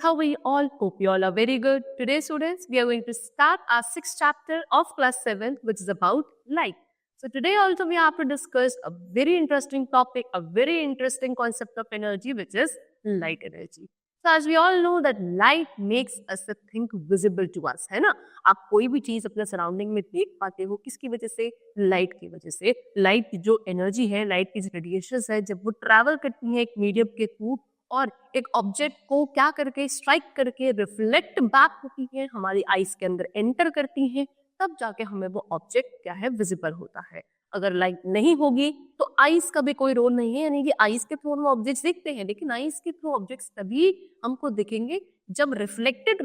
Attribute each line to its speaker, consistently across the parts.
Speaker 1: how we all hope you all are very good. Today, students, we are going to start our 6th chapter of class 7, which is about light. So today also we have to discuss a very interesting topic, a very interesting concept of energy, which is light energy. So as we all know that light makes us think visible to us, है ना? आप कोई भी चीज अपने surrounding में देख पाते हो किसकी वजह से? लाइट की वजह से. लाइट की जो एनर्जी है, लाइट की रेडिएशंस है, जब वो ट्रैवल करती है एक मीडियम के थ्रू और एक ऑब्जेक्ट को क्या करके स्ट्राइक करके रिफ्लेक्ट बैक होती है, हमारी आईज के अंदर एंटर करती है, तब जाके हमें वो ऑब्जेक्ट क्या है विजिबल होता है. अगर लाइट नहीं होगी तो आईज का भी कोई रोल नहीं है, यानी कि आईज के थ्रू हम ऑब्जेक्ट्स देखते हैं, लेकिन आईज के थ्रू ऑब्जेक्ट्स तभी हमको दिखेंगे जब रिफ्लेक्टेड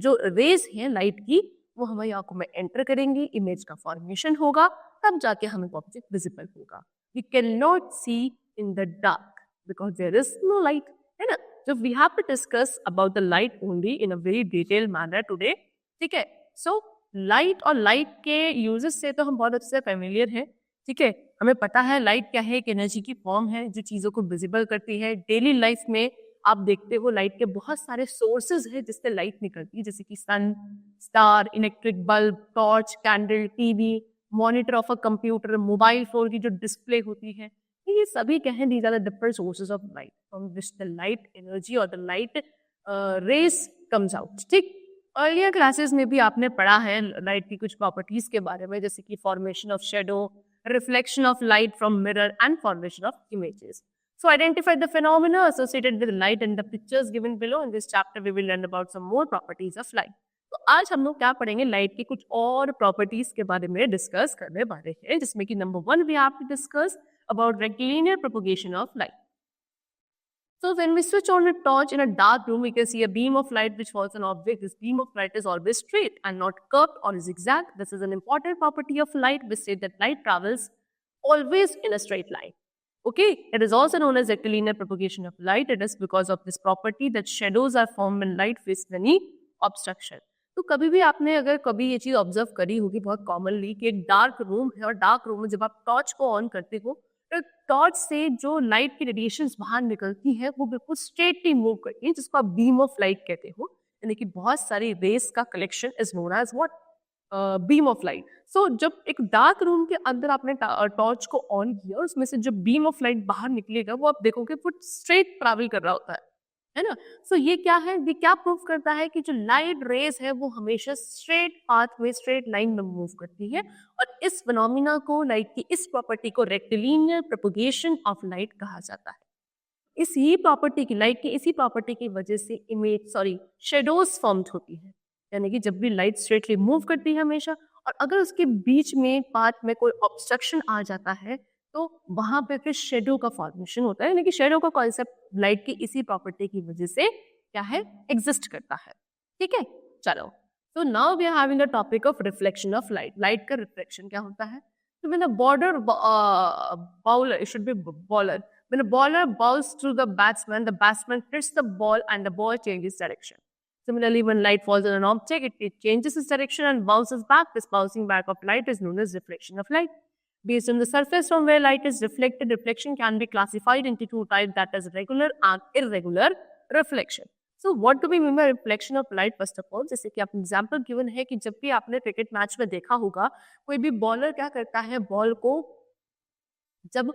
Speaker 1: जो रेज हैं लाइट की वो हमारी आंखों में एंटर करेंगी, इमेज का फॉर्मेशन होगा, तब जाके हमें ऑब्जेक्ट विजिबल होगा. We can not see in the dark because there is no light, है ना? So we have to discuss about the light only in a very detailed manner today. ठीक है? So लाइट और light के uses से तो हम बहुत अच्छे से फेमिलियर हैं. ठीक है, हमें पता है लाइट क्या है, एक एनर्जी की फॉर्म है जो चीजों को विजिबल करती है. डेली लाइफ में आप देखते हो लाइट के बहुत सारे सोर्सेज है जिससे लाइट निकलती है, जैसे कि sun, star, electric bulb, torch, candle, TV, monitor of a computer, mobile phone की जो डिस्प्ले होती है, ये सभी क्या है, these are the different sources of light from which the light energy or the light rays comes out. ठीक, earlier classes में भी आपने पढ़ा है लाइट की कुछ प्रॉपर्टीज के बारे में, जैसे कि formation of shadow, reflection of light from mirror and formation of images. So identify the phenomena associated with light in the pictures given below. In this chapter we will learn about some more properties of light. तो आज हम लोग क्या पढ़ेंगे, light की कुछ और properties के बारे में डिस्कस करने वाले हैं, जिसमें कि number 1 we have to discuss about rectilinear propagation of light. So when we switch on a torch in a dark room, we can see a beam of light which falls on an object. This beam of light is always straight and not curved or zigzag. This is an important property of light, which says that light travels always in a straight line. Okay, it is also known as rectilinear propagation of light. It is because of this property that shadows are formed when light faces any obstruction. तो कभी भी आपने अगर कभी ये चीज observe करी होगी बहुत कॉमनली कि एक डार्क रूम है और डार्क रूम में जब आप टॉर्च को ऑन करते हो तो टॉर्च से जो लाइट की रेडिएशंस बाहर निकलती है वो बिल्कुल स्ट्रेटली मूव करती है, जिसको आप बीम ऑफ लाइट कहते हो, यानी कि बहुत सारी रेस का collection is known as what, beam of light. So जब एक डार्क रूम के अंदर आपने टॉर्च को ऑन किया और उसमें से जब बीम ऑफ लाइट बाहर निकलेगा वो आप देखोगे वो स्ट्रेट ट्रैवल कर रहा होता है ना? सो ये क्या है, ये क्या प्रूव करता है कि जो लाइट रेज है वो हमेशा स्ट्रेट पाथ में, स्ट्रेट लाइन में मूव करती है, और इस फिनोमिना को, लाइट की इस प्रॉपर्टी को रेक्टिलिनियर प्रोपगेशन ऑफ लाइट कहा जाता है. इसी प्रॉपर्टी की, लाइट की इसी प्रॉपर्टी की वजह से शेडोज फॉर्म होती है, यानी कि जब भी लाइट स्ट्रेटली मूव करती है हमेशा, और अगर उसके बीच में पाथ में कोई ऑब्स्ट्रक्शन आ जाता है तो वहां पे फिर शेडो का फॉर्मेशन होता है, यानी कि शेडो का कॉन्सेप्ट लाइट की इसी प्रॉपर्टी की वजह से क्या है, एग्जिस्ट करता है. ठीक है, चलो. So now we are having the topic of reflection of light. Light का reflection क्या होता है? So when a bowler, it should be bowler. When a bowler bowls through the batsman hits the ball and the ball changes direction. Similarly, when light falls on an object, it changes its direction and bounces back. This bouncing back of light is known as reflection of light. Based on the surface from where light is reflected, reflection can be classified into two types, that is regular and irregular reflection. So what do we mean by reflection of light? First of all, जैसे कि आप example given है कि जब भी आपने cricket match में देखा होगा, कोई भी बॉलर क्या करता है, बॉल को जब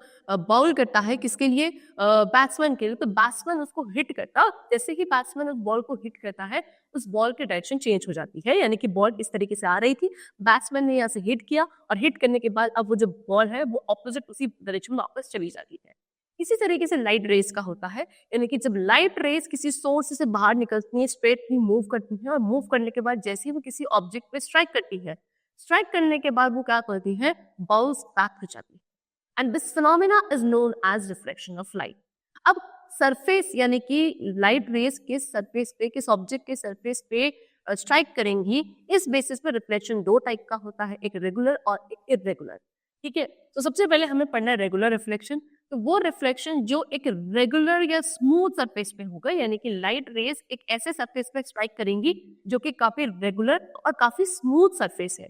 Speaker 1: बाउल करता है किसके लिए, बैट्समैन के लिए, तो बैट्समैन उसको हिट करता, जैसे ही बैट्समैन उस बॉल को हिट करता है उस बॉल की डायरेक्शन चेंज हो जाती है, यानी कि बॉल इस तरीके से आ रही थी, बैट्समैन ने यहाँ से हिट किया और हिट करने के बाद अब वो जो बॉल है वो ऑपोजिट उसी डायरेक्शन में वापस चली जाती है. इसी तरीके से लाइट रेस का होता है, यानी कि जब लाइट रेस किसी सोर्स से बाहर निकलती है, स्ट्रेटली मूव करती है, और मूव करने के बाद जैसे ही वो किसी ऑब्जेक्ट पे स्ट्राइक करती है, स्ट्राइक करने के बाद वो क्या करती है, बाउंस बैक हो जाती है. And this phenomena is known as reflection of light. अब सरफेस, यानी कि लाइट रेस किस सरफेस पे, किस ऑब्जेक्ट के सरफेस पे स्ट्राइक करेंगी, इस बेसिस पे रिफ्लेक्शन दो टाइप का होता है, एक रेगुलर और एक इरेगुलर. ठीक है, तो सबसे पहले हमें पढ़ना है रेगुलर रिफ्लेक्शन. तो वो रिफ्लेक्शन जो एक रेगुलर या स्मूथ सरफेस पे होगा, यानी कि लाइट रेस एक ऐसे सरफेस पे स्ट्राइक करेंगी जो कि काफी रेगुलर और काफी स्मूथ सरफेस है,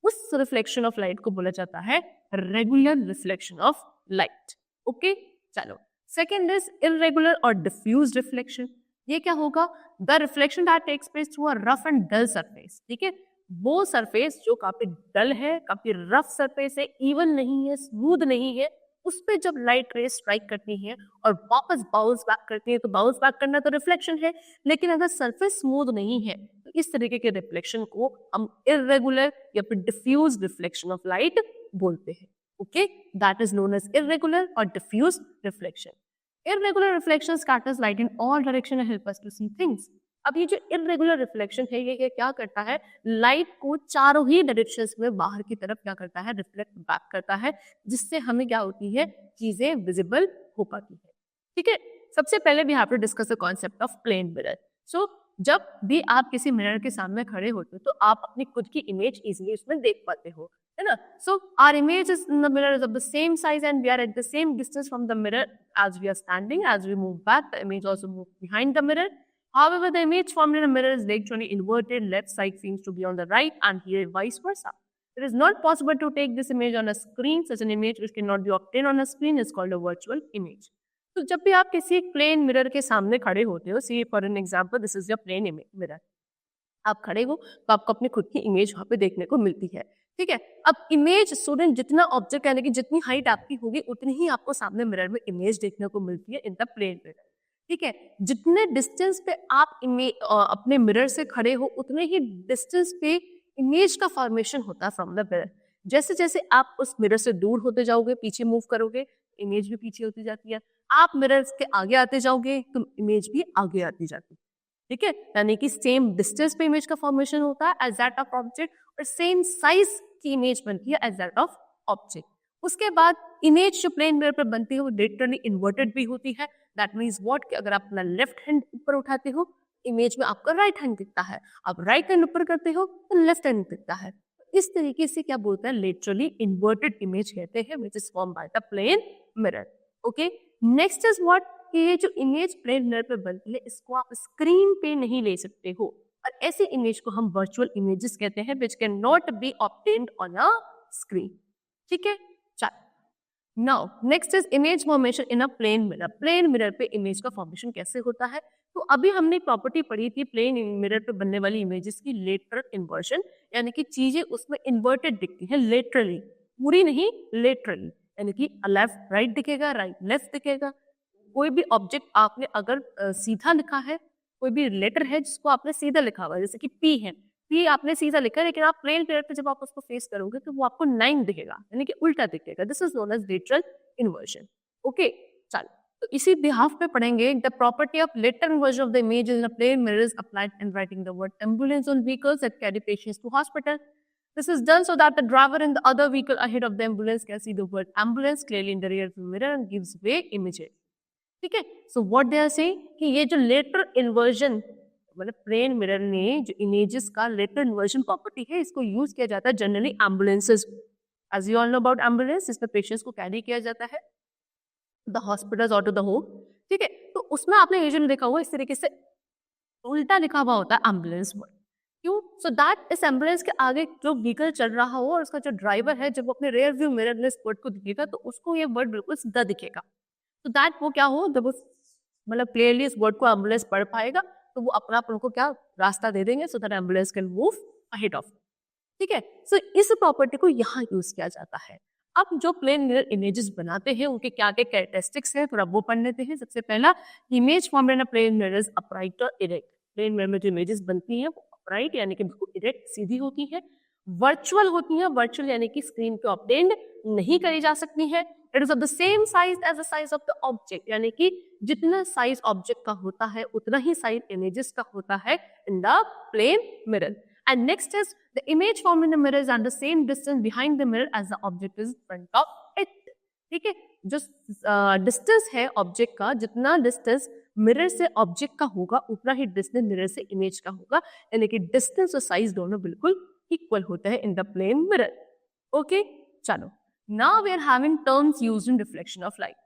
Speaker 1: उस रिफ्लेक्शन ऑफ लाइट को बोला जाता है regular reflection of light. Okay, चलो. सेकेंड इज इरेगुलर और डिफ्यूज रिफ्लेक्शन. ये क्या होगा? The reflection that takes place through a rough and dull surface, ठीक है, वो सरफेस जो काफी डल है, काफी रफ सरफेस है, इवन नहीं है, स्मूथ नहीं है, उस पे जब लाइट रे स्ट्राइक करती है और वापस बाउंस बैक करती है, तो बाउंस बैक करना तो रिफ्लेक्शन है, लेकिन अगर सरफेस स्मूथ नहीं है तो इस तरीके के रिफ्लेक्शन को हम इर्रेगुलर या फिर डिफ्यूज रिफ्लेक्शन ऑफ लाइट बोलते हैं। Okay, that is known as irregular और diffuse reflection. Irregular reflection scatters light in all direction and help us to see things। अब ये जो इर्रेगुलर रिफ्लेक्शन है ये क्या करता है, लाइट को चारों ही डायरेक्शंस में बाहर की तरफ क्या करता है, रिफ्लेक्ट बैक करता है, जिससे हमें क्या होती है, चीजें विजिबल हो पाती है। ठीक है, सबसे पहले we have to discuss the concept of plane mirror. So जब भी आप किसी मिरर के सामने खड़े होते हो तो आप अपनी खुद की इमेज इजीली उसमें देख पाते हो, है ना। So our image is in the mirror is of the same size and we are at the same distance from the mirror as we are standing. As we move back, the image also moves behind the mirror. However, the image formed in a mirror is actually inverted. Left side seems to be on the right, and here vice versa. It is not possible to take this image on a screen. Such an image which cannot be obtained on a screen is called a virtual image. तो जब भी आप किसी plane mirror के सामने खड़े होते हो, see for an example this is your plane mirror, आप खड़े हो तो आपको अपनी खुद की इमेज वहां पे देखने को मिलती है। ठीक है, अब इमेज स्टूडेंट जितना ऑब्जेक्ट यानी कि जितनी हाइट आपकी होगी उतनी ही आपको सामने मिरर में इमेज देखने को मिलती है इन द प्लेन मिरर। ठीक है, जितने डिस्टेंस पे आप अपने मिरर से खड़े हो उतने ही डिस्टेंस पे इमेज का फॉर्मेशन होता है फ्रॉम द मिरर। जैसे जैसे आप उस मिरर से दूर होते जाओगे, पीछे मूव करोगे, इमेज भी पीछे होती जाती है। आप मिरर के आगे आते जाओगे तो इमेज भी आगे आती जाती है। ठीक है, यानी कि सेम डिस्टेंस पे इमेज का फॉर्मेशन होता है एज दैट ऑफ ऑब्जेक्ट और सेम साइज की इमेज बनती है एज दैट ऑफ ऑब्जेक्ट। उसके बाद इमेज जो प्लेन मिरर पर बनती है वो लिटरली इन्वर्टेड भी होती है। दैट मीन्स व्हाट कि अगर आप अपना लेफ्ट हैंड ऊपर उठाते हो इमेज में आपका राइट हैंड दिखता है, आप राइट हैंड ऊपर करते हो तो लेफ्ट हैंड दिखता है। इस तरीके से क्या बोलते हैं, लिटरली इन्वर्टेड इमेज कहते हैं which is form by the plane mirror. Okay, next is what कि ये जो इमेज प्लेन मिरर पे बनती है इसको आप स्क्रीन पे नहीं ले सकते हो और ऐसी इमेज को हम वर्चुअल इमेजेस कहते हैं which can not be obtained on a screen. ठीक है, चलो now next is image formation in a plane mirror. Plane mirror पे इमेज का फॉर्मेशन कैसे होता है, तो अभी हमने प्रॉपर्टी पढ़ी थी प्लेन मिरर पे बनने वाली इमेजेस की लेटरल इन्वर्शन, यानी कि चीजें उसमें इन्वर्टेड दिखती हैं लेटरली, पूरी नहीं लेटरली, यानी कि लेफ्ट राइट दिखेगा, राइट लेफ्ट दिखेगा। कोई भी ऑब्जेक्ट आपने अगर सीधा लिखा है, कोई भी लेटर है जिसको आपने सीधा लिखा हुआ है, जैसे कि पी है, पी आपने सीधा लिखा है लेकिन आप प्लेन पेपर पे जब आप उसको फेस करोगे तो वो आपको 9 दिखेगा, यानी कि उल्टा दिखेगा। This is known as lateral inversion. Okay, चलो तो इसी बिहाफ पे पढ़ेंगे the property of lateral inversion of the image in a plane mirror is applied in writing the word ambulance on vehicles that carry patients to hospital. This is done so that the driver in the other vehicle ahead of the ambulance can see the word ambulance clearly in the rear view mirror and gives way immediately. ठीक है, so what they are saying कि ये जो lateral inversion मतलब plane mirror ने जो images का lateral inversion property है इसको यूज किया जाता है generally ambulances. As you all know about ambulance, इसमें पेशेंट्स को कैरी किया जाता है द हॉस्पिटल्स और टू द होम। ठीक है, तो उसमें आपने यूजुअली देखा होगा इस तरीके से उल्टा लिखा हुआ होता है एम्बुलेंस वर्ड। क्यों? सो दैट इस एम्बुलेंस के आगे जो व्हीकल चल रहा हो और उसका जो ड्राइवर है जब वो अपने रेयर व्यू मिरर में इस वर्ड को दिखेगा तो उसको ये वर्ड बिल्कुल सीधा दिखेगा। तो दैट वो क्या हो जब वो मतलब क्लियरली इस वर्ड को एम्बुलेंस पढ़ पाएगा तो वो अपना आप उनको क्या रास्ता दे देंगे so that ambulance can move ahead of. ठीक है, सो इस प्रॉपर्टी को यहाँ यूज किया जाता है। अब जो प्लेन मिरर इमेजेस बनाते हैं उनके क्या क्या कैरेक्टरिस्टिक्स हैं थोड़ा वो पढ़ लेते हैं। सबसे पहला, image form in a plane mirror is upright और इरेक्ट। प्लेन मिरर में जो इमेजेस बनती हैं वो अपराइट यानी कि बिल्कुल इरेक्ट सीधी होती है, वर्चुअल होती है, वर्चुअल यानी कि स्क्रीन पे ऑब्टेन्ड नहीं करी जा सकती है। It is of the same size as the size of the object, यानी कि जितना साइज ऑब्जेक्ट का होता है उतना ही साइज इमेजेस का होता है in the plane mirror. And next is the image form in the mirror is at the same distance behind the mirror as the object is front of it. ठीक है, जो डिस्टेंस है object का, जितना distance mirror से object का होगा उतना ही डिस्टेंस मिरर से इमेज का होगा, यानी कि डिस्टेंस और साइज दोनों बिल्कुल इक्वल होता है in the plane mirror. Okay, चलो now we are having terms used in reflection of light.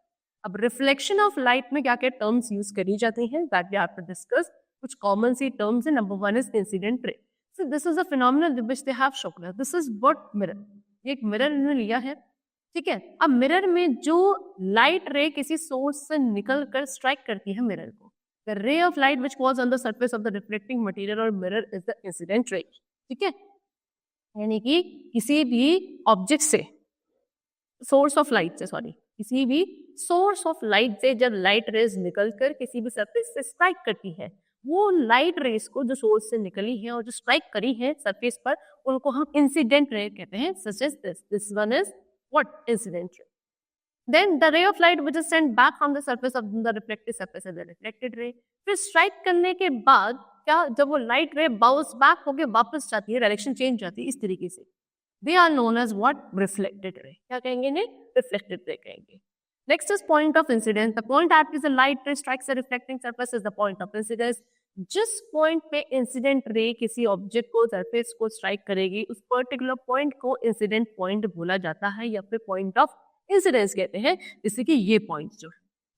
Speaker 1: अब रिफ्लेक्शन ऑफ लाइट में क्या क्या टर्म्स यूज करी जाती हैं that we have to discuss. कुछ कॉमन सी टर्म्स है। Number 1 is incident ray. So this is a phenomenon which they have shown. This is what mirror, ये एक मिरर इन्होंने लिया है। ठीक है, अब मिरर में जो लाइट रे किसी सोर्स से निकल कर स्ट्राइक करती है मिरर को, the ray of light which falls on the surface of the reflecting material और mirror is the incident ray. ठीक है, यानी कि किसी भी ऑब्जेक्ट से, सोर्स ऑफ लाइट से, सॉरी, किसी भी सोर्स ऑफ लाइट से जब लाइट रेज निकलकर किसी भी सरफेस से स्ट्राइक करती है, वो लाइट रेज को जो सोर्स से निकली है और जो स्ट्राइक करी है सरफेस पर, उनको हम इंसिडेंट रे कहते हैं, such as this one is what, incident ray. Then the ray of light which is sent back from the surface of the reflected surface is the reflected ray। फिर strike करने के बाद क्या, जब वो light रे बाउंस बैक होके वापस जाती है, डायरेक्शन चेंज जाती है इस तरीके से, they are known as what, reflected ray. क्या कहेंगे इन्हें, रिफ्लेक्टेड रे कहेंगे। Next is point of incidence. The point at which the light ray strikes the reflecting surface is the point of incidence. जिस पॉइंट पे इंसिडेंट रे किसी object को, surface को स्ट्राइक करेगी, उस पर्टिकुलर पॉइंट को इंसिडेंट पॉइंट बोला जाता है या फिर पॉइंट ऑफ इंसिडेंस कहते हैं। जैसे कि ये पॉइंट जो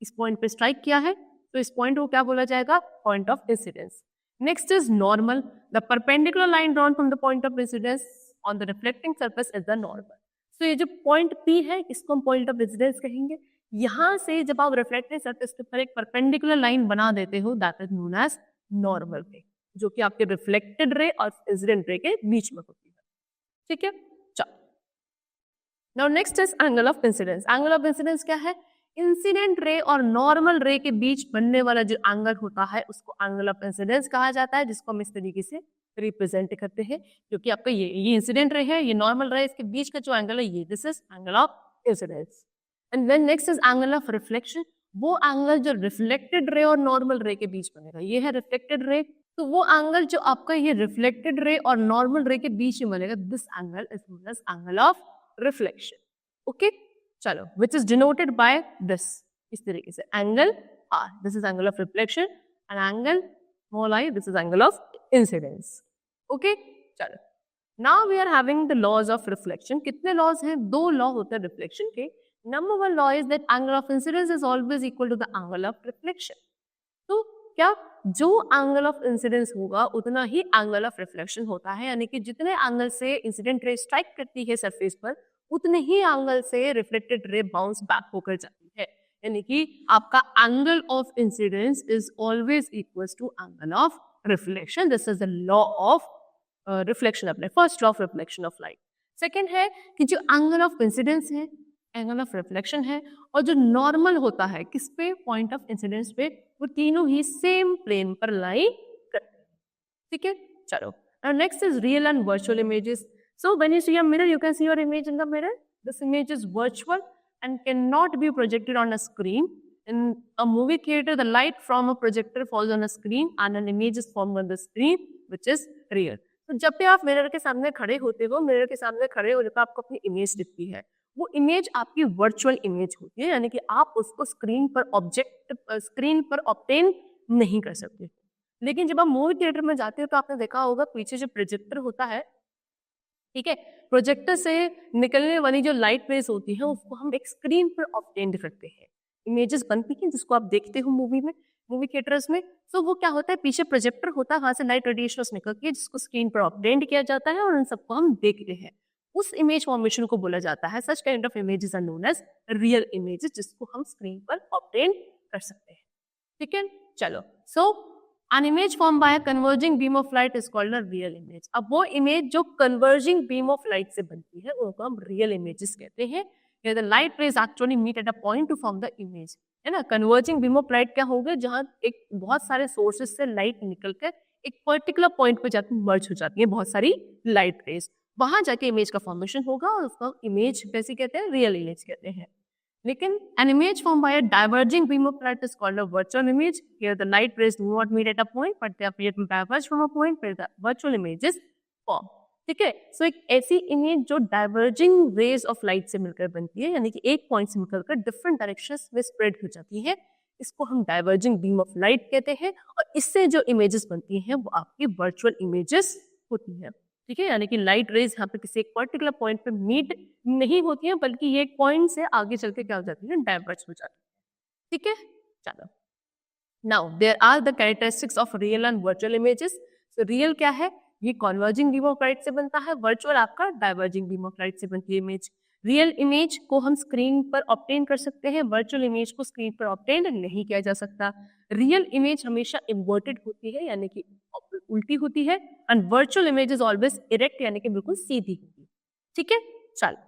Speaker 1: इस पॉइंट पे स्ट्राइक किया है, तो इस पॉइंट को क्या बोला जाएगा, point of incidence. Next is normal. The perpendicular line drawn from the point of incidence on the reflecting surface is the normal. तो ये जो पॉइंट P है, इसको हम पॉइंट ऑफ इंसिडेंस कहेंगे। यहां से जब आप रिफ्लेक्टिंग सरफेस के ऊपर एक परपेंडिकुलर लाइन बना देते हो, that is known as normal ray, जो कि आपके रिफ्लेक्टेड रे और इंसिडेंट रे के बीच में होती है। ठीक है, now next is angle of incidence. Angle of incidence क्या है, इंसिडेंट रे और नॉर्मल रे के बीच बनने वाला जो एंगल होता है उसको एंगल ऑफ इंसिडेंस कहा जाता है, जिसको हम इस तरीके से रिप्रेजेंट करते हैं, क्योंकि आपका ये इंसिडेंट रे है, ये नॉर्मल रे, इसके बीच का जो एंगल है ये, this is angle of incidence. And then next is angle of reflection. वो एंगल जो रिफ्लेक्टेड रे और नॉर्मल रे के बीच बनेगा, ये है रिफ्लेक्टेड रे, तो वो एंगल जो आपका ये रिफ्लेक्टेड रे और नॉर्मल रे के बीच में बनेगा, this angle is known as angle of reflection. Okay, चलो, which is denoted by this, इस तरीके से angle R, this is angle of reflection, and angle small I, this is angle of incidence. Okay, चलो, now we are having the laws of reflection. कितने laws हैं, 2 law होते हैं reflection के। Number 1 law is that angle of incidence is always equal to the angle of reflection. तो क्या, जो angle of incidence होगा उतना ही एंगल ऑफ रिफ्लेक्शन होता है, यानी कि जितने एंगल से इंसिडेंट रे स्ट्राइक करती है सरफेस पर, उतने ही एंगल से रिफ्लेक्टेड रे बाउंस बैक होकर जाती है। यानी कि आपका angle of incidence is always equals to angle of reflection. This is the law of reflection, अपने first law of reflection of light. Second है कि जो एंगल ऑफ इंसिडेंस है, एंगल ऑफ रिफ्लेक्शन है, और जो नॉर्मल होता है किस पे, पॉइंट ऑफ इंसिडेंस पे, वो तीनों ही सेम प्लेन पर लाई करते हैं। ठीक है, चलो, now next is real and virtual images. So when you see a mirror, you can see your image in the mirror. This image is virtual and cannot be projected on a screen. In a movie theater, the light from a projector falls on a screen and an image is formed on the screen, which is real. तो जब भी आप mirror के सामने खड़े होते हो, mirror के सामने खड़े होने पर आपको अपनी इमेज दिखती है, वो इमेज आपकी वर्चुअल इमेज होती है, यानी कि आप उसको स्क्रीन पर ऑब्टेन नहीं कर सकते। लेकिन जब आप मूवी थिएटर में जाते हो तो आपने देखा होगा पीछे जो प्रोजेक्टर होता है, ठीक है, प्रोजेक्टर से निकलने वाली जो लाइट रेज होती है उसको हम एक स्क्रीन पर ऑब्टेन करते हैं, इमेजेस बनती हैं जिसको आप देखते हो मूवी थिएटर्स में। तो वो क्या होता है, पीछे प्रोजेक्टर होता है, वहां से लाइट रेडिएशन निकलती है जिसको स्क्रीन पर ऑब्टेन किया जाता है और उन सबको हम देखते हैं। उस इमेज फॉर्मेशन को बोला जाता है, such kind of images are known as real images, जिसको हम स्क्रीन पर ऑब्टेन कर सकते हैं। ठीक है, चलो, सो an image formed by a converging beam of light is called a real image। अब वो इमेज जो converging beam of light से बनती है उनको हम real images कहते हैं। The light rays actually meet at a point to form the image, है ना। converging beam of light क्या होगा, जहाँ एक बहुत सारे sources से light निकलकर एक particular point पे जाकर merge हो जाती है बहुत सारी light rays, वहां जाके इमेज का फॉर्मेशन होगा और उसका इमेज कैसे कहते हैं, रियल इमेज कहते हैं। लेकिन an image formed by a diverging beam of light is called a virtual image। Here the light rays do not meet at a point, but they appear to diverge from a point where the virtual image is formed। ठीक है, सो एक ऐसी image जो diverging raise of light से मिलकर बनती है, यानी कि एक पॉइंट से मिलकर डिफरेंट डायरेक्शंस में स्प्रेड हो जाती है, इसको हम डाइवर्जिंग बीम ऑफ लाइट कहते हैं। और इससे जो इमेजेस बनती हैं वो आपकी वर्चुअल इमेजेस होती हैं। ठीक है, यानी कि लाइट रेज यहाँ पे किसी एक पर्टिकुलर पॉइंट पे मीट नहीं होती है, बल्कि ये एक पॉइंट से आगे चल के क्या हो जाती है, डाइवर्ज हो जाती है। ठीक है, चलो, now there are the characteristics of real and virtual images. So real क्या है, ये कॉन्वर्जिंग बीम ऑफ लाइट से बनता है, वर्चुअल आपका डाइवर्जिंग बीम ऑफ लाइट से बनती है इमेज। रियल इमेज को हम स्क्रीन पर ऑब्टेन कर सकते हैं, वर्चुअल इमेज को स्क्रीन पर ऑब्टेन नहीं किया जा सकता। रियल इमेज हमेशा इन्वर्टेड होती है यानी कि उल्टी होती है, and virtual image is always erect यानी कि बिल्कुल सीधी होती है. ठीक है, चलो.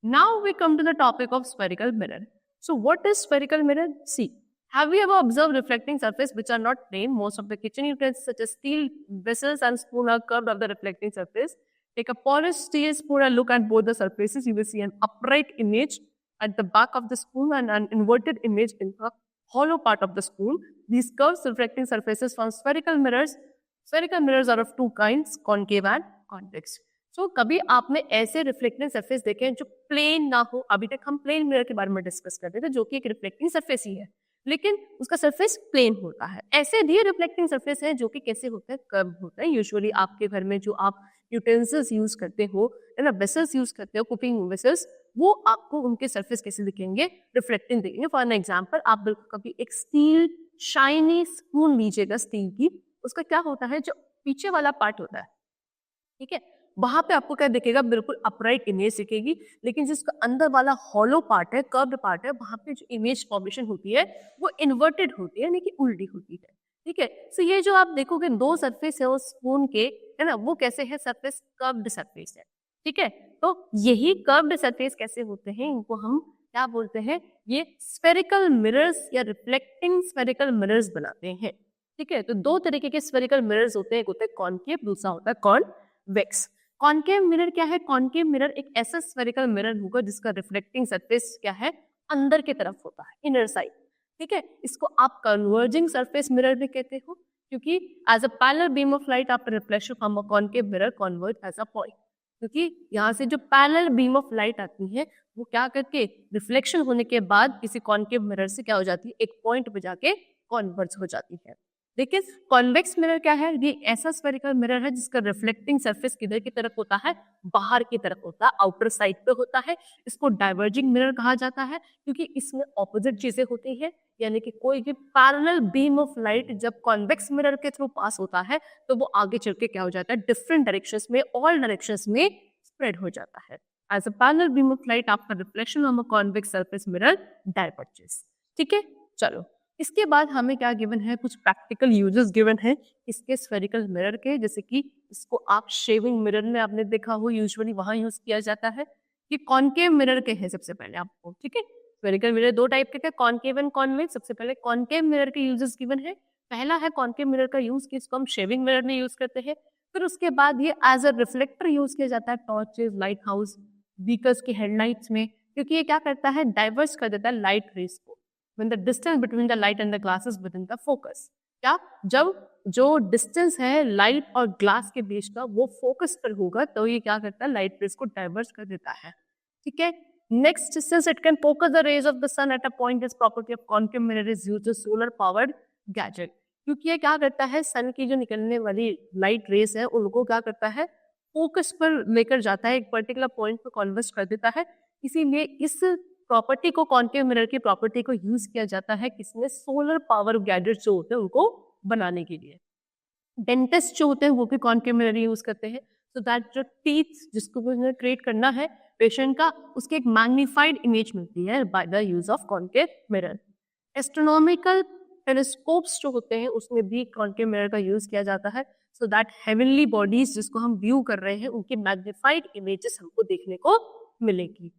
Speaker 1: Now we come to the topic of spherical mirror. So what is spherical mirror? See, have you ever observed reflecting surface which are not plane? Most of the kitchen utensils such as steel vessels and spoon are curved of the reflecting surface. Take a polished steel spoon and look at both the surfaces. You will see an upright image at the back of the spoon and an inverted image in the hollow part of the spoon. These curved reflecting surfaces form spherical mirrors. Spherical mirrors are of two kinds, concave and convex. So, कभी आपने ऐसे reflecting surface देखे हैं जो plane ना हो. अभी तक हम प्लेन मिरर के बारे में डिस्कस कर रहे थे जो कि एक रिफ्लेक्टिंग सरफेस ही है, लेकिन उसका सरफेस प्लेन होता है. ऐसे भी रिफ्लेक्टिंग सरफेस है जो कि कैसे होते हैं, कर्व होते हैं. यूजुअली आपके घर में जो आप यूटेंसिल्स यूज करते हो है ना, वेसल्स यूज करते हो, कुकिंग वेसल्स, वो आपको उनके सरफेस कैसे दिखेंगे, रिफ्लेक्टिंग दिखेंगे. फॉर एन एग्जाम्पल, आप बिल्कुल कभी एक स्टील शाइनी स्पून लीजिएगा स्टील की, उसका क्या होता है, जो पीछे वाला पार्ट होता है, ठीक है, वहां पे आपको क्या दिखेगा, बिल्कुल अपराइट इमेज दिखेगी. लेकिन जिसका अंदर वाला हॉलो पार्ट है, कर्व्ड पार्ट है, वहां पे जो इमेज फॉर्मेशन होती है वो इन्वर्टेड होती है यानी कि उल्टी होती है. ठीक है, सो ये जो आप देखोगे दो सरफेस है उस स्पून के, है ना, वो कैसे है, सरफेस कर्व्ड सरफेस है. ठीक है, तो यही कर्व्ड सरफेस कैसे होते हैं, इनको हम क्या बोलते हैं, ये स्फेरिकल मिरर्स या रिफ्लेक्टिंग स्फेरिकल मिरर्स बनाते हैं. ठीक है, तो दो तरीके के स्फेरिकल मिरर्स होते हैं, एक होता है कॉनकेव, दूसरा होता है कॉन्वेक्स. कॉनकेव मिरर क्या है, कॉनकेव मिरर एक ऐसा स्फेरिकल मिरर होगा जिसका रिफ्लेक्टिंग सरफेस क्या है, अंदर की तरफ होता है, इनर साइड. ठीक है, इसको आप कन्वर्जिंग सरफेस मिरर भी कहते हो, क्योंकि as a parallel beam of light after reflection from a concave mirror converge as a point. क्योंकि यहाँ से जो पैरेलल बीम ऑफ लाइट आती है वो क्या करके रिफ्लेक्शन होने के बाद किसी कॉनकेव मिरर से क्या हो जाती है, एक पॉइंट पे जाके कॉन्वर्ज हो जाती है. लेकिन कॉन्वेक्स मिरर क्या है, ये ऐसा स्फेरिकल मिरर है जिसका रिफ्लेक्टिंग सरफेस किधर की तरफ होता है, बाहर की तरफ होता है, आउटर साइड पे होता है. इसको डाइवर्जिंग मिरर कहा जाता है क्योंकि इसमें ऑपोजिट चीजें होती हैं, यानी कि कोई भी पैरेलल बीम ऑफ लाइट जब कॉन्वेक्स मिरर के थ्रू पास होता है तो वो आगे चल के क्या हो जाता है, डिफरेंट डायरेक्शंस में, ऑल डायरेक्शंस में स्प्रेड हो जाता है. As a parallel beam of light after reflection on a convex surface mirror diverges. ठीक है, चलो इसके बाद हमें क्या गिवन है, कुछ प्रैक्टिकल यूजेस गिवन है इसके स्फेरिकल मिरर के, जैसे कि इसको आप शेविंग मिरर में आपने देखा हो, यूजुअली वहां यूज किया जाता है. कि कॉनकेव मिरर के है सबसे पहले आपको. ठीक है, स्फेरिकल मिरर दो टाइप के, कॉनकेव एंड कॉन्वेक्स. सबसे पहले कॉनकेव मिरर के यूजेस गिवन है. पहला है कॉनकेव मिरर का यूज कि इसको हम शेविंग मिरर में यूज करते हैं. फिर उसके बाद ये एज अ रिफ्लेक्टर यूज किया जाता है टॉर्चेस, लाइट हाउस, व्हीकल्स की हेडलाइट्स में, क्योंकि ये क्या करता है, डाइवर्स कर देता है लाइट रेस को. When the distance between the light and the glass is within the focus. क्या, जब जो डिस्टेंस है लाइट और ग्लास के बीच का वो फोकस पर होगा तो ये क्या करता है, लाइट रेस को डाइवर्स कर देता है. ठीक है, next, since it can focus the rays of the sun at a point, this property of concave mirror is used as solar powered gadget. क्योंकि ये क्या करता है, सन की जो निकलने वाली लाइट रेस है उनको क्या करता है, फोकस पर लेकर जाता है, एक पर्टिकुलर पॉइंट पर कॉन्वर्स कर देता है. इसीलिए इस प्रॉपर्टी को, कॉनकेव मिरर की प्रॉपर्टी को यूज किया जाता है किसने, सोलर पावर गैजेट्स जो होते हैं उनको बनाने के लिए. डेंटिस्ट जो होते हैं वो भी कॉनकेव मिरर यूज करते हैं, सो दैट जो टीथ जिसको क्रिएट करना है पेशेंट का, उसकी एक मैग्नीफाइड इमेज मिलती है by the use of concave mirror. Astronomical telescopes जो होते हैं उसमें भी कॉनकेव मिरर का यूज किया जाता है, सो दैट हेवनली बॉडीज जिसको हम व्यू कर रहे हैं उनकी मैग्नीफाइड इमेजेस हमको देखने को मिलेगी.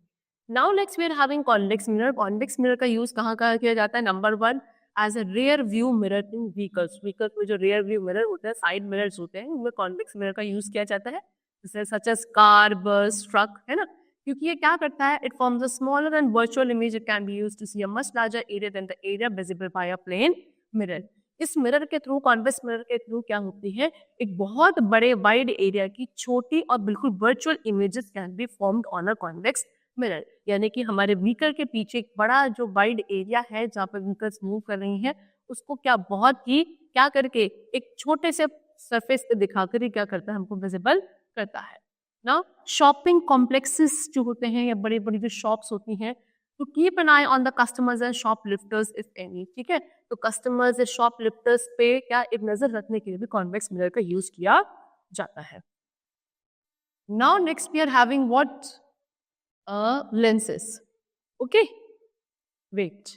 Speaker 1: Now next we are having convex mirror. Convex mirror का यूज कहाँ कहाँ किया जाता है, number one as a rear view mirror in vehicles. Vehicles में जो रियर व्यू मिरर होते हैं, साइड मिरर्स होते हैं, उनमें कॉन्वेक्स मिरर का यूज किया जाता है, जैसे such as car, bus, truck, है ना. क्योंकि ये क्या करता है, it forms a smaller and virtual image. It can be used to see a much larger area than the area visible by a plane mirror. इस मिरर के through, convex mirror के थ्रू क्या होती है, एक बहुत बड़े वाइड एरिया की छोटी और बिल्कुल virtual images can be formed on a convex mirror. यानी कि हमारे व्हीकल के पीछे एक बड़ा जो वाइड एरिया है जहाँ पर व्हीकल्स मूव कर रही हैं, उसको क्या बहुत ही क्या करके एक छोटे से सरफेस पे दिखाकर ही क्या करता है, हमको विजिबल करता है ना. शॉपिंग कॉम्प्लेक्सेस जो होते हैं या बड़ी बड़ी जो शॉप्स होती हैं, तो keep an I on the customers and shop lifters if any. ठीक है, तो कस्टमर्स या शॉप लिफ्टर्स पे क्या एक नजर रखने के लिए भी कॉन्वेक्स मिरर का यूज किया जाता है. Now next we are having what, lenses. Okay, wait.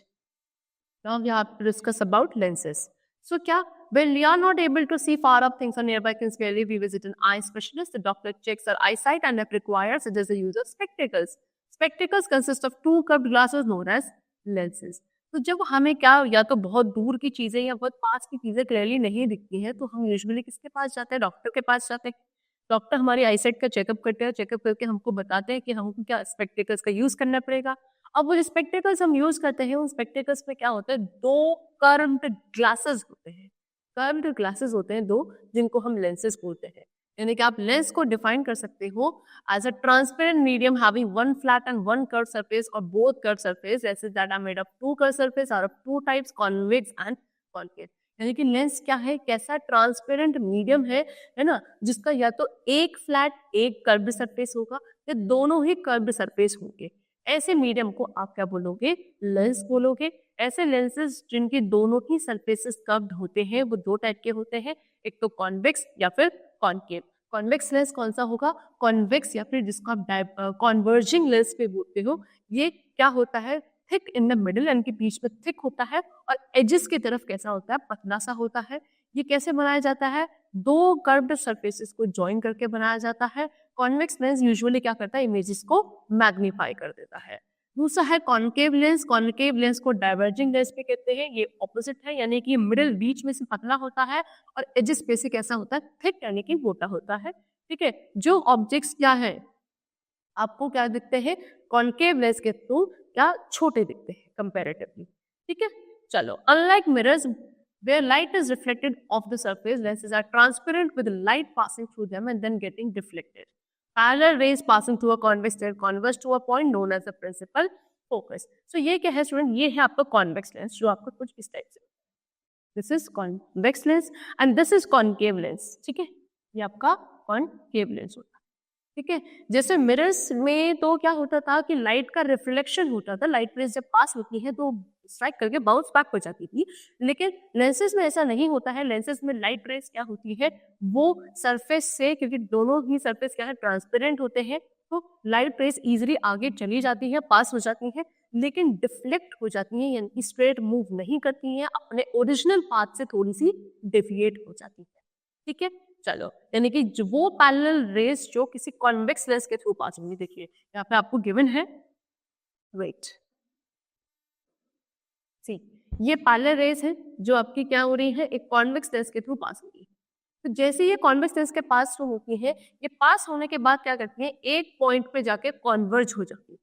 Speaker 1: Now we have to discuss about lenses. So क्या when we are not able to see far up things or nearby things clearly, we visit an eye specialist. The doctor checks our eyesight and if required, suggests the use of spectacles. Spectacles consist of two curved glasses known as lenses. तो जब हमें क्या या तो बहुत दूर की चीजें या बहुत पास की चीजें क्लियरली नहीं दिखती हैं, तो हम यूजुअली किसके पास जाते हैं? डॉक्टर के पास जाते हैं. डॉक्टर हमारी आईसाइट का चेकअप करते हैं, चेकअप करके हमको बताते हैं कि हमको क्या स्पेक्टेकल्स का यूज करना पड़ेगा. अब वो जो स्पेक्टेकल्स हम यूज करते हैं, उन स्पेक्टेकल्स में क्या होता है? दो कर्व्ड ग्लासेस होते हैं. कर्व्ड ग्लासेस होते हैं दो, जिनको हम लेंसेज बोलते हैं. यानी कि आप लेंस को डिफाइन कर सकते हो as a transparent medium having one flat and one curve surface और both curve surface lenses that are made of two curve surface और of two types convex and concave. यानी कि लेंस क्या है? कैसा ट्रांसपेरेंट मीडियम है ना, जिसका या तो एक फ्लैट एक कर्व्ड सरफेस होगा या दोनों ही कर्व्ड सरफेस होंगे. ऐसे मीडियम को आप क्या बोलोगे? लेंस बोलोगे. ऐसे लेंसेज जिनकी दोनों ही सरफेसेस कर्व्ड होते हैं, वो दो टाइप के होते हैं, एक तो कॉन्वेक्स या फिर कॉनकेव. कॉन्वेक्स लेंस कौन सा होगा? कॉन्वेक्स या फिर जिसको आप कॉन्वर्जिंग लेंस पे बोलते हो. ये क्या होता है? थिक इन द मिडिल, यानी कि बीच में थिक होता है और एजेस की तरफ कैसा होता है? पतला सा होता है. ये कैसे बनाया जाता है? दो कर्व्ड सरफेसेस को ज्वाइन करके बनाया जाता है. कॉन्वेक्स लेंस यूजुअली क्या करता है? इमेजेस को मैग्नीफाई कर देता है. दूसरा है कॉनकेव लेंस. कॉनकेव लेंस को डाइवर्जिंग लेंस भी कहते हैं. ये ऑपोजिट है, यानी कि मिडिल बीच में से पतला होता है और एजेस पे से कैसा होता है? थिक, यानी कि मोटा होता है. ठीक है. जो ऑब्जेक्ट्स क्या है आपको क्या दिखते हैं? कॉनकेव लेंस के थ्रू क्या छोटे दिखते हैं कंपैरेटिवली. ठीक है. चलो, unlike mirrors where light is reflected off the surface, lenses are transparent with light passing through them and then getting deflected. Parallel rays passing through a convex lens converge to a point known as the principal focus. So ये क्या है student? ये है आपका convex lens, जो आपको कुछ इस टाइप से. This is convex lens and this is concave lens. ठीक है. ये आपका concave lens होता है. ठीक है. जैसे मिरर्स में तो क्या होता था कि लाइट का रिफ्लेक्शन होता था. लाइट रेज जब पास होती है तो स्ट्राइक करके बाउंस बैक हो जाती थी. लेकिन लेंसेज में ऐसा नहीं होता है. लेंसेज में लाइट रेज क्या होती है? वो सरफेस से, क्योंकि दोनों ही सरफेस क्या है? ट्रांसपेरेंट होते हैं, तो लाइट रेज इजीली आगे चली जाती है, पास हो जाती है, लेकिन डिफ्लेक्ट हो जाती है, यानी कि स्ट्रेट मूव नहीं करती हैं, अपने ओरिजिनल पाथ से थोड़ी सी डेविएट हो जाती है. ठीक है. चलो, यानी कि वो पैरेलल रेज जो किसी कॉन्वेक्स लेंस के थ्रू पास होंगी. देखिए यहाँ पे आपको गिवन है, वेट सी, ये पैरेलल रेज है जो आपकी क्या हो रही है? एक कॉन्वेक्स लेंस के थ्रू पास होगी. तो जैसे ये कॉन्वेक्स लेंस के पास थ्रू होती है, ये पास होने के बाद क्या करती है? एक पॉइंट पे जाके कॉन्वर्ज हो जाती है.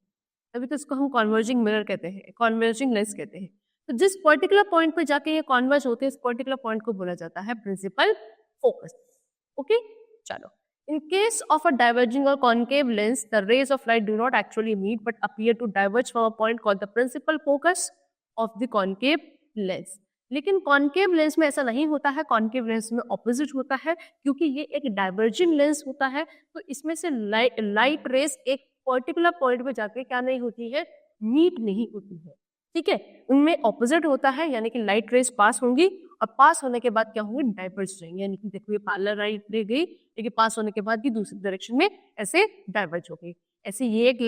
Speaker 1: अभी तो इसको हम कॉन्वर्जिंग मिरर कहते हैं, कॉन्वर्जिंग लेंस कहते हैं. तो जिस पर्टिकुलर पॉइंट पे जाके ये कॉन्वर्ज होते हैं, इस पर्टिकुलर पॉइंट को बोला जाता है प्रिंसिपल फोकस. ओके. चलो, in case of a diverging or concave lens, the rays of light do not actually meet but appear to diverge from a point called the principal focus of the concave lens. लेकिन concave lens में ऐसा नहीं होता है. Concave lens में opposite होता है, क्योंकि ये एक डाइवर्जिंग लेंस होता है. तो इसमें से लाइट रेस एक पर्टिकुलर पॉइंट पे जाके क्या नहीं होती है? मीट नहीं होती है. ठीक है. उनमें ऑपोजिट होता है, यानी कि लाइट रेस पास होंगी और पास होने के बाद क्या होंगे? डाइवर्ज जाएंगे. यानी कि देखो ये पैरेलल लाइट रे गई, लेकिन पास होने के बाद ये दूसरी डायरेक्शन में ऐसे डाइवर्ज हो गई. ऐसे ये एक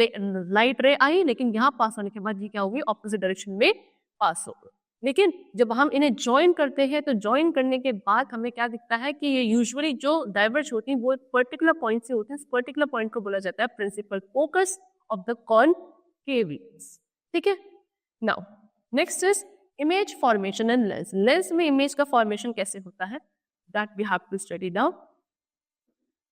Speaker 1: लाइट रे आई, लेकिन यहाँ पास होने के बाद ये क्या होगी? ऑपोजिट डायरेक्शन में पास हो गई. लेकिन जब हम इन्हें ज्वाइन करते हैं, तो ज्वाइन करने के बाद हमें क्या दिखता है कि ये यूजुअली जो डाइवर्ज होती है वो एक पर्टिकुलर पॉइंट से होते हैं. इस पर्टिकुलर पॉइंट को बोला जाता है principal focus of the concave lens. ठीक है. Now next is image formation and lens. Lens में इमेज का फॉर्मेशन कैसे होता है? That we have to study now.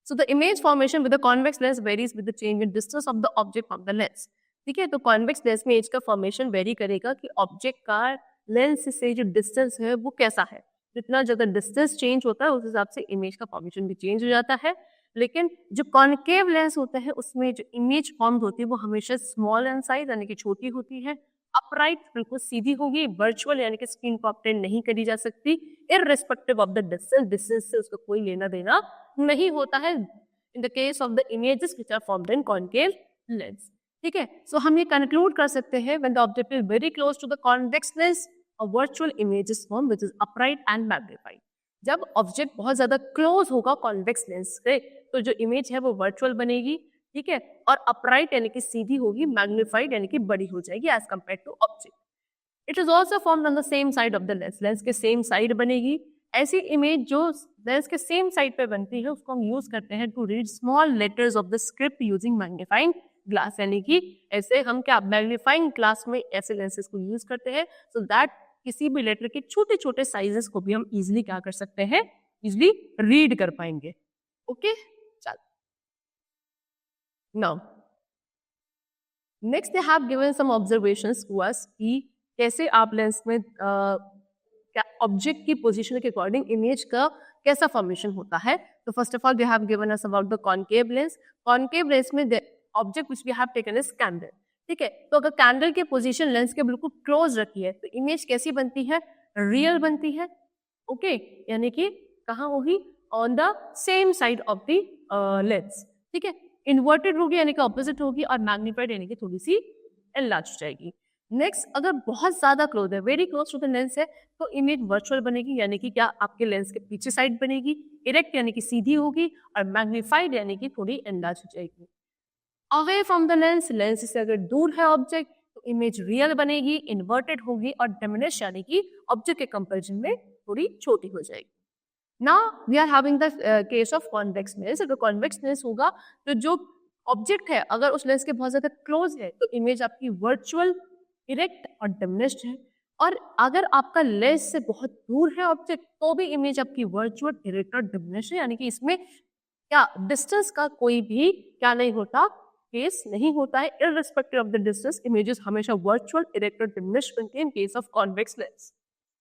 Speaker 1: So the image formation with the convex lens varies with the change in distance of the object from the lens. ठीक है. तो convex lens में image का formation very करेगा कि object का lens से जो डिस्टेंस है वो कैसा है. जितना ज्यादा डिस्टेंस चेंज होता है उस हिसाब से इमेज का फॉर्मेशन भी चेंज हो जाता है. लेकिन जो कॉनकेव लेंस होता है उसमें जो इमेज फॉर्म होती है वो हमेशा स्मॉल इन साइज, यानी कि छोटी होती है. अपराइट, बिल्कुल सीधी होगी. वर्चुअल, यानी कि स्क्रीन को ऑब्टेन नहीं करी जा सकती. Irrespective of the distance, distance से उसका कोई लेना देना नहीं होता है in the case of the images which are formed in concave lens. ठीक है. सो हम ये कंक्लूड कर सकते हैं, when the object is very close to the convex lens, a virtual image is formed which is upright and magnified. जब object बहुत ज्यादा क्लोज होगा कॉन्वेक्स लेंस से, तो जो इमेज है वो वर्चुअल बनेगी. ठीक है. और अपराइट यानी कि सीधी होगी, मैग्नीफाइड यानी कि बड़ी हो जाएगी as compare to object. It is also formed on the same side of the lens, lens के सेम साइड बनेगी। ऐसी इमेज जो लेंस के सेम साइड पे बनती है उसको हम यूज करते हैं to read small letters of the script using magnifying glass, यानी कि ऐसे हम क्या मैग्नीफाइंग ग्लास में ऐसे लेंसेज को यूज करते हैं सो दैट किसी भी लेटर के छोटे छोटे साइजेस को भी हम इजिली क्या कर सकते हैं, इजिली रीड कर पाएंगे। ओके चल now next they have given some observations to us कि कैसे आप लेंस में क्या ऑब्जेक्ट की पोजीशन के अकॉर्डिंग इमेज का कैसा फॉर्मेशन होता है। तो first of all they have given us about the concave lens. Concave lens में object which we have taken is candle, ठीक है। तो अगर कैंडल की पोजीशन लेंस के बिल्कुल क्लोज रखी है तो इमेज कैसी बनती है, रियल बनती है। ओके यानी कि कहाँ होगी, on the same side of the lens, ठीक है। इन्वर्टेड होगी यानी कि ऑपोजिट होगी, और मैग्नीफाइड यानी कि थोड़ी सी एनलार्ज हो जाएगी। नेक्स्ट अगर बहुत ज्यादा क्लोज है, very close to the lens है, तो इमेज वर्चुअल बनेगी, यानी कि क्या आपके लेंस के पीछे साइड बनेगी, इरेक्ट यानी कि सीधी होगी, और मैग्नीफाइड यानी कि थोड़ी एनलार्ज हो जाएगी। Away from the lens, lens से अगर दूर है ऑब्जेक्ट तो इमेज रियल बनेगी, इन्वर्टेड होगी, और डिमिनिश यानी कि ऑब्जेक्ट के कंपैरिजन में थोड़ी छोटी हो जाएगी। Now we are having the case of convex lens. अगर कॉन्वेक्स लेंस होगा तो जो ऑब्जेक्ट है अगर उस लेंस के बहुत ज्यादा क्लोज है तो इमेज आपकी वर्चुअल, इरेक्ट और डिमिनिश्ड है, और अगर आपका लेंस से बहुत दूर है ऑब्जेक्ट तो भी इमेज आपकी वर्चुअल, इरेक्ट और डिमिनिश्ड है, यानी कि इसमें क्या डिस्टेंस का कोई भी क्या नहीं होता, केस नहीं होता है। Irrespective of the distance images हमेशा वर्चुअल, इरेक्ट और डिमिनिश्ड बनती है in case of convex lens.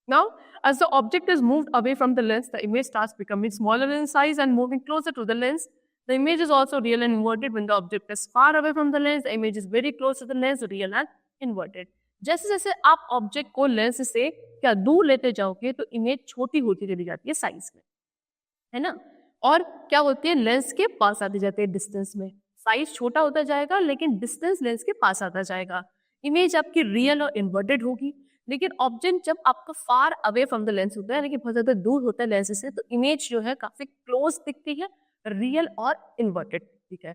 Speaker 1: Now, as the object is moved away from the lens, the image starts becoming smaller in size and moving closer to the lens. The image is also real and inverted when the object is far away from the lens. The image is very close to the lens, real and inverted. जैसे जैसे आप object को lens से क्या दूर लेते जाओगे तो इमेज छोटी होती चली जाती है साइज में, है ना, और क्या होती है लेंस के पास आती जाती है डिस्टेंस में। साइज छोटा होता जाएगा लेकिन डिस्टेंस लेंस के पास आता जाएगा। इमेज आपकी रियल और इन्वर्टेड होगी, लेकिन ऑब्जेक्ट जब आपका far away from the lens होता है यानी कि बहुत ज्यादा दूर होता है लेंस से तो इमेज जो है काफी क्लोज दिखती है, रियल और इन्वर्टेड दिखती है,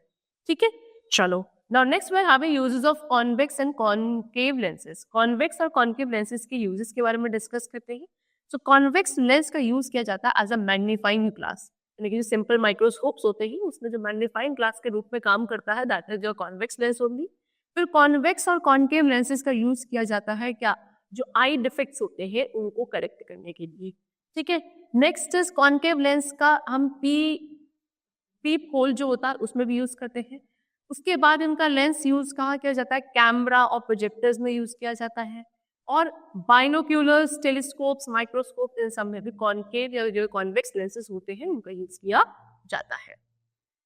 Speaker 1: ठीक है। चलो now next we are having uses of convex and concave lenses. Convex और कॉनकेव लेंसेज के यूजेस के बारे में डिस्कस करते हैं। सो कॉन्वेक्स लेंस का यूज किया जाता है एज अ मैग्नीफाइंग ग्लास, यानी कि जो सिंपल माइक्रोस्कोप्स होते हैं उसमें जो मैग्नीफाइंग ग्लास के रूप में काम करता है, that is your convex lens only. फिर कॉन्वेक्स और कॉनकेव लेंसेज का यूज किया जाता है क्या, जो आई डिफेक्ट्स होते हैं उनको करेक्ट करने के लिए, ठीक है। नेक्स्ट इज कॉनकेव लेंस का हम पीप होल जो होता है उसमें भी यूज करते हैं। उसके बाद इनका लेंस यूज कहाँ किया जाता है, कैमरा और प्रोजेक्टर्स में यूज किया जाता है, और बाइनोक्यूलर्स, टेलीस्कोप्स, माइक्रोस्कोप इन सब में भी कॉनकेव या जो कॉन्वेक्स लेंसेज होते हैं उनका यूज किया जाता है।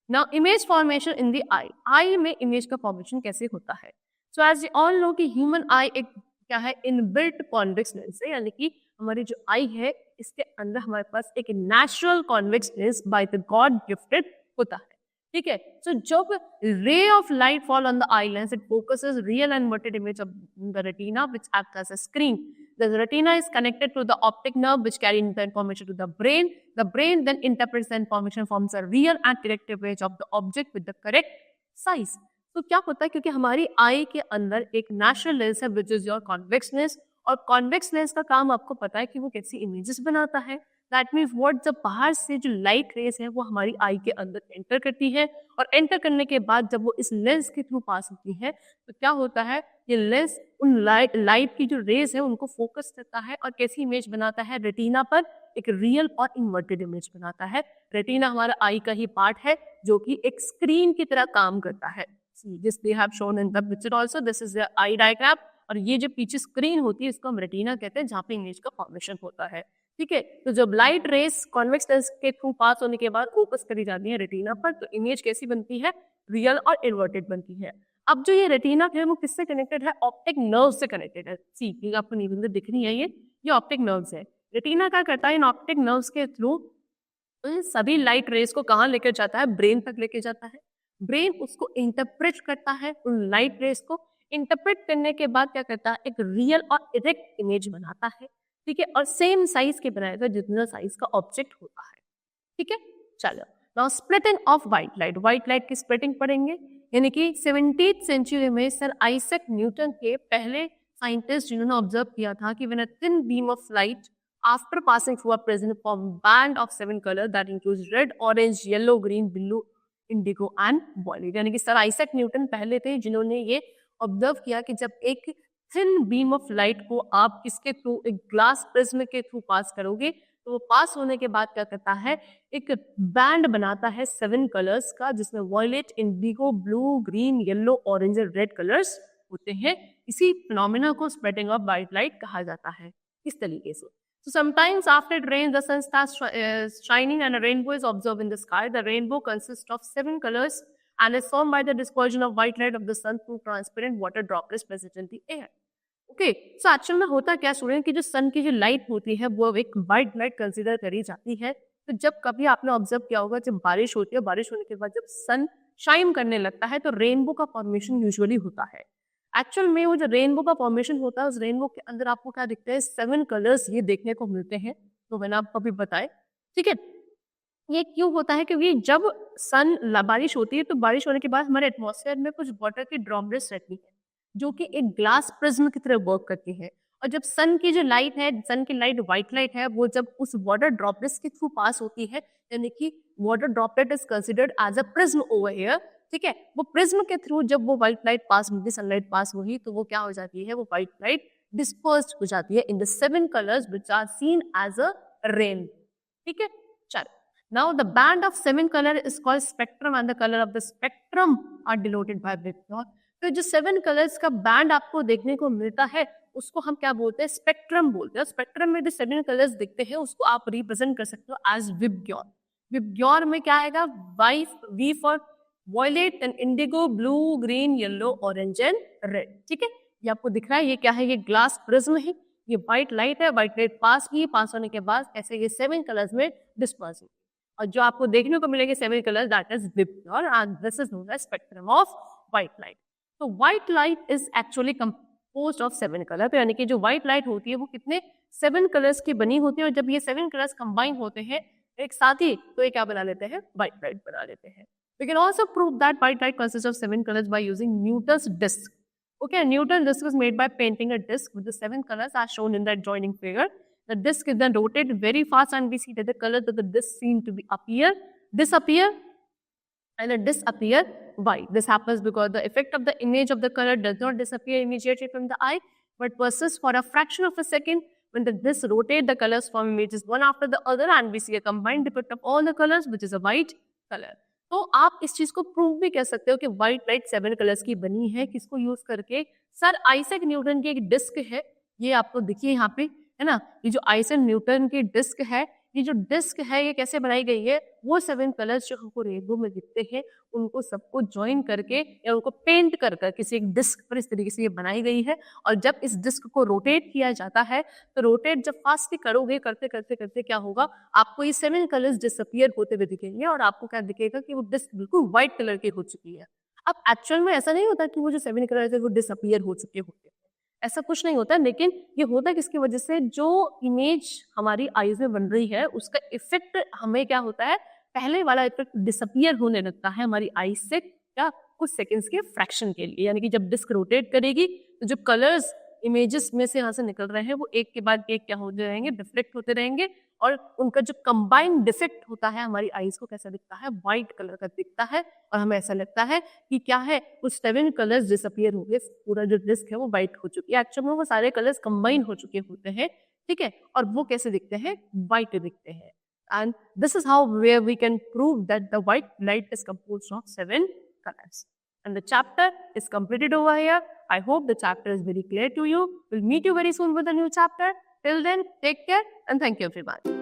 Speaker 1: Now image formation in the eye, eye में इमेज का फॉर्मेशन कैसे होता है। So as you all know कि ह्यूमन आई एक क्या है, इनबिल्ट कॉन्वेक्स लेंस है, यानी कि हमारी जो आई है इसके अंदर हमारे पास एक natural convex lens by the god gifted होता है, ठीक है। सो जब ray of light fall on the eye lens it focuses real and inverted image of the retina which acts as a screen. The retina is connected to the optic nerve which carry the information to the brain. The brain then interprets the information, forms a real and correct image of the object with the correct size. तो क्या होता है, क्योंकि हमारी आई के अंदर एक natural lens है which is your convex lens, और कॉन्वेक्स लेंस का काम आपको पता है कि वो कैसी इमेजेस बनाता है। दैट मीन्स व्हाट, जब बाहर से जो लाइट रेस है वो हमारी आई के अंदर एंटर करती है, और एंटर करने के बाद जब वो इस लेंस के थ्रू पास होती है तो क्या होता है, ये लेंस उन लाइट की जो रेस है उनको फोकस करता है और कैसी इमेज बनाता है, रेटिना पर एक रियल और इन्वर्टेड इमेज बनाता है। रेटिना हमारा आई का ही पार्ट है जो कि एक स्क्रीन की तरह काम करता है। This they have shown in the picture also. This is the eye diagram, और ये जो पीछे स्क्रीन होती है इसको हम रेटिना कहते हैं जहाँ पे इमेज का फॉर्मेशन होता है, ठीक है। तो जब लाइट रेस कॉन्वेक्स लेंस के थ्रू पास होने के बाद फोकस करी जाती है रेटिना पर तो इमेज कैसी बनती है, रियल और इन्वर्टेड बनती है। अब जो ये रेटिना है वो किससे कनेक्टेड है, ऑप्टिक नर्व से कनेक्टेड है। सी आपको नीचे दिख रही है ये ऑप्टिक नर्व्स है। रेटिना क्या करता है, इन ऑप्टिक नर्व्स के थ्रू सभी लाइट रेस को कहाँ लेकर जाता है, ब्रेन तक लेके जाता है। ब्रेन उसको इंटरप्रेट करता है, उन लाइट रेस को इंटरप्रेट करने के बाद क्या करता है, एक रियल और इरेक्ट इमेज बनाता है, ठीक है, और सेम साइज के बनाएगा जितना साइज का ऑब्जेक्ट होता है, ठीक है। चलो now splitting of white light की स्प्लिटिंग पढ़ेंगे, यानी कि 17th सेंचुरी में सर आइजैक न्यूटन के पहले साइंटिस्ट जिन्होंने ऑब्जर्व किया था कि when a thin beam of light after passing through a prism form band of 7 colour that includes red, orange, yellow, green, blue, indigo and violet. यानी कि sir Isaac Newton पहले थे जिन्होंने ये ऑब्जर्व किया कि जब एक थिन बीम ऑफ लाइट को आप किसके थ्रू, एक ग्लास प्रिज्म के थ्रू पास करोगे, तो वो पास होने के बाद क्या करता है, एक बैंड बनाता है 7 कलर्स का, जिसमें violet, indigo, blue, green, yellow, orange और रेड कलर्स होते हैं। इसी फिनोमेना को स्प्रेडिंग ऑफ वाइट लाइट कहा जाता है। इस तरीके से so sometimes after it rains the sun starts shining and a rainbow is observed in the sky. The rainbow consists of 7 colors and is formed by the dispersion of white light of the sun through transparent water droplets present in the air. Okay, so actual में होता क्या student कि जो सन की जो light होती है वो एक वाइट लाइट कंसीडर करी जाती है। तो जब कभी आपने ऑब्जर्व किया होगा, जब बारिश होती है, बारिश होने के बाद जब सन शाइन करने लगता है तो रेनबो का फॉर्मेशन यूजुअली होता है। एक्चुअल में वो जो रेनबो का फॉर्मेशन होता है, उस रेनबो के अंदर आपको क्या दिखता है, 7 कलर्स ये देखने को मिलते हैं। तो मैंने आपको अभी बताया, ठीक है। ये क्यों होता है, क्योंकि जब बारिश होती है तो बारिश होने के बाद हमारे एटमॉस्फेयर में कुछ वाटर की ड्रॉपलेट्स रहती है जो कि एक ग्लास प्रिज्म की तरह वर्क करती है। और जब सन की जो लाइट है, सन की लाइट व्हाइट लाइट है, वो जब उस वाटर ड्रॉपलेट्स के थ्रू पास होती है, यानी कि water droplet is considered as a prism over here, ठीक है। वो प्रिज्म के थ्रू जब वो व्हाइट लाइट पास होगी, सनलाइट पास हुई, तो वो क्या हो जाती है, वो व्हाइट लाइट डिस्पर्स्ड हो जाती है in the 7 colours which are seen as a rain, ठीक है। चलो, now the band of 7 color is called spectrum and the color of the spectrum are denoted by vector. तो जो 7 कलर्स का band आपको देखने को मिलता है उसको हम क्या बोलते हैं, स्पेक्ट्रम बोलते हैं। स्पेक्ट्रम में जो 7 कलर्स दिखते हैं उसको आप रिप्रेजेंट कर सकते हो एज विबग्योर। विबग्योर में क्या आएगा, V for violet and indigo, blue, green, yellow, orange and red, ठीक है। ये आपको दिख रहा है, ये क्या है, ये ग्लास प्रिज्म है, ये व्हाइट लाइट है, व्हाइट लाइट पास की, पास होने के बाद ऐसे ये 7 कलर्स में डिस्पर्स हुई, और जो आपको देखने को मिलेंगे 7 colours that is VIBGYOR and this is known as spectrum of white light. तो white light is actually composed of 7 colour. तो यानी कि जो व्हाइट लाइट होती है वो कितने 7 कलर्स की बनी होती है, और जब ये 7 कलर्स कंबाइन होते हैं एक साथ ही, तो ये क्या बना लेते हैं, व्हाइट लाइट बना लेते हैं। We can also prove that white light consists of 7 colors by using Newton's disk. Okay, Newton's disk was made by painting a disk with the 7 colors as shown in the adjoining figure. The disk is then rotated very fast and we see that the colors of the disk seem to be disappear and disappear. Why? This happens because the effect of the image of the color does not disappear immediately from the eye but persists for a fraction of a second. When the disk rotates, the colors form images one after the other and we see a combined effect of all the colors which is a white color. तो आप इस चीज को prove भी कर सकते हो कि व्हाइट लाइट 7 कलर्स की बनी है। किसको यूज करके, सर आइजैक न्यूटन की एक डिस्क है, ये आपको दिखिए यहाँ पे, है ना, ये जो आइजैक न्यूटन की डिस्क है, ये जो डिस्क है ये कैसे बनाई गई है, वो 7 कलर्स जो हमको रेनबो में दिखते हैं उनको सबको ज्वाइन करके या उनको पेंट कर किसी एक डिस्क पर इस तरीके से ये बनाई गई है। और जब इस डिस्क को रोटेट किया जाता है तो रोटेट जब फास्टली करोगे, करते करते करते क्या होगा, आपको ये 7 कलर्स डिसअपियर होते हुए दिखेंगे और आपको क्या दिखेगा कि वो डिस्क बिल्कुल व्हाइट कलर की हो चुकी है। अब एक्चुअल में ऐसा नहीं होता कि वो जो 7 कलर्स है वो डिसअपियर हो चुके होते हैं, ऐसा कुछ नहीं होता, लेकिन ये होता है किसकी वजह से, जो इमेज हमारी आईज में बन रही है उसका इफेक्ट हमें क्या होता है, पहले वाला इफेक्ट डिसअपियर होने लगता है हमारी आईज से क्या, कुछ सेकंड्स के फ्रैक्शन के लिए। यानी कि जब डिस्क रोटेट करेगी तो जो कलर्स इमेजेस में से यहाँ से निकल रहे हैं वो एक के बाद एक क्या होते रहेंगे, डिफ्लेक्ट होते रहेंगे, और उनका जो कंबाइंड डिफेक्ट होता है हमारी आईज को कैसा दिखता है, व्हाइट कलर का दिखता है, और हमें ऐसा लगता है कि क्या है, कुछ 7 कलर्स डिसअपियर हो गए, पूरा जो डिस्क है वो व्हाइट हो चुकी है। एक्चुअली में वो सारे कलर्स कंबाइन हो चुके होते हैं, ठीक है, और वो कैसे दिखते हैं, व्हाइट दिखते हैं। And this is how where we can prove that the white light is composed of 7 colors. And the chapter is completed over here. I hope the chapter is very clear to you. We'll meet you very soon with a new chapter. Till then, take care and thank you everyone.